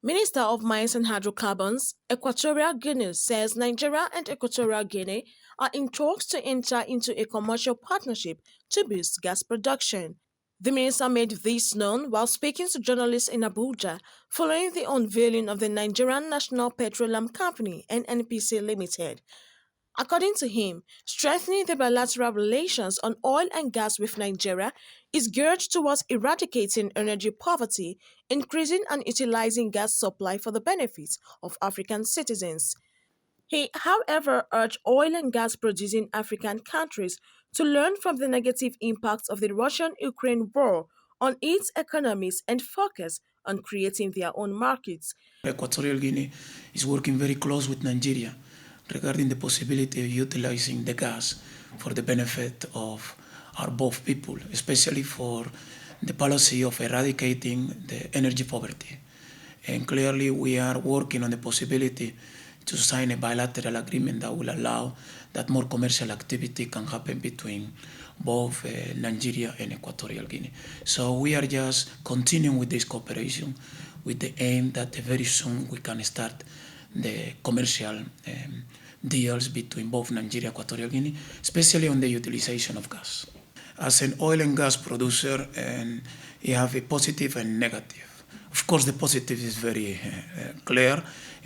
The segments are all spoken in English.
Minister of Mines and Hydrocarbons, Equatorial Guinea says Nigeria and Equatorial Guinea are in talks to enter into a commercial partnership to boost gas production. The minister made this known while speaking to journalists in Abuja following the unveiling of the Nigerian National Petroleum Company (NNPC) Limited. According to him, strengthening the bilateral relations on oil and gas with Nigeria is geared towards eradicating energy poverty, increasing and utilizing gas supply for the benefit of African citizens. He, however, urged oil and gas producing African countries to learn from the negative impacts of the Russian Ukraine war on its economies and focus on creating their own markets. Equatorial Guinea is working very close with Nigeria regarding the possibility of utilizing the gas for the benefit of our both people, especially for the policy of eradicating the energy poverty. And clearly we are working on the possibility to sign a bilateral agreement that will allow that more commercial activity can happen between both Nigeria and Equatorial Guinea. So we are just continuing with this cooperation with the aim that very soon we can start the commercial deals between both Nigeria and Equatorial Guinea, especially on the utilization of gas. As an oil and gas producer, and you have a positive and negative. Of course, the positive is very clear.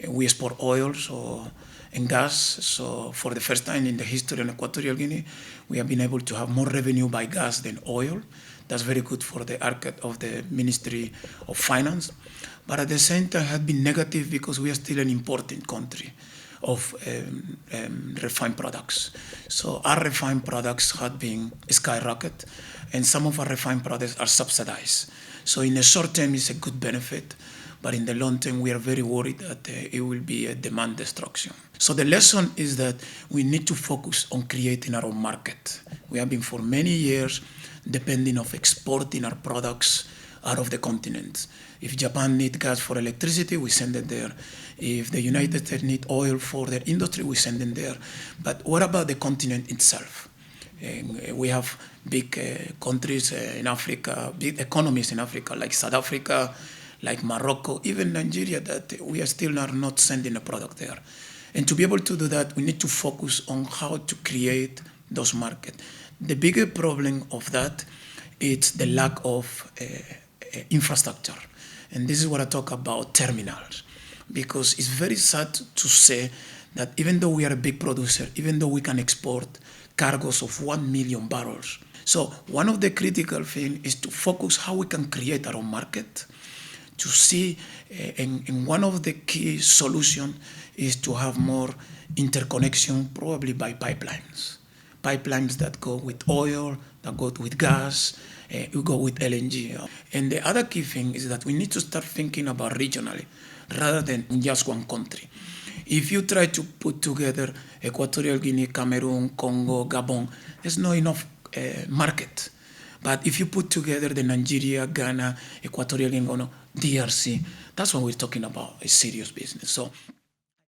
We export oil and gas. So for the first time in the history of Equatorial Guinea, we have been able to have more revenue by gas than oil. That's very good for the market of the Ministry of Finance. But at the same time, it has been negative because we are still an importing country of refined products. So our refined products have been skyrocketed, and some of our refined products are subsidized. So in the short term, it's a good benefit, but in the long term, we are very worried that it will be a demand destruction. So the lesson is that we need to focus on creating our own market. We have been for many years depending on exporting our products out of the continent. If Japan needs gas for electricity, we send it there. If the United States need oil for their industry, we send it there. But what about the continent itself? We have big countries in Africa, big economies in Africa, like South Africa, like Morocco, even Nigeria, that we are still not sending a product there. And to be able to do that, we need to focus on how to create those markets. The bigger problem of that is the lack of infrastructure. And this is what I talk about terminals. Because it's very sad to say that even though we are a big producer, even though we can export cargoes of 1 million barrels. So one of the critical things is to focus how we can create our own market, to see, and one of the key solutions is to have more interconnection, probably by pipelines. Pipelines that go with oil, that go with gas, we go with LNG. And the other key thing is that we need to start thinking about regionally rather than in just one country. If you try to put together Equatorial Guinea, Cameroon, Congo, Gabon, there's not enough market. But if you put together the Nigeria, Ghana, Equatorial Guinea, DRC, that's what we're talking about, a serious business. So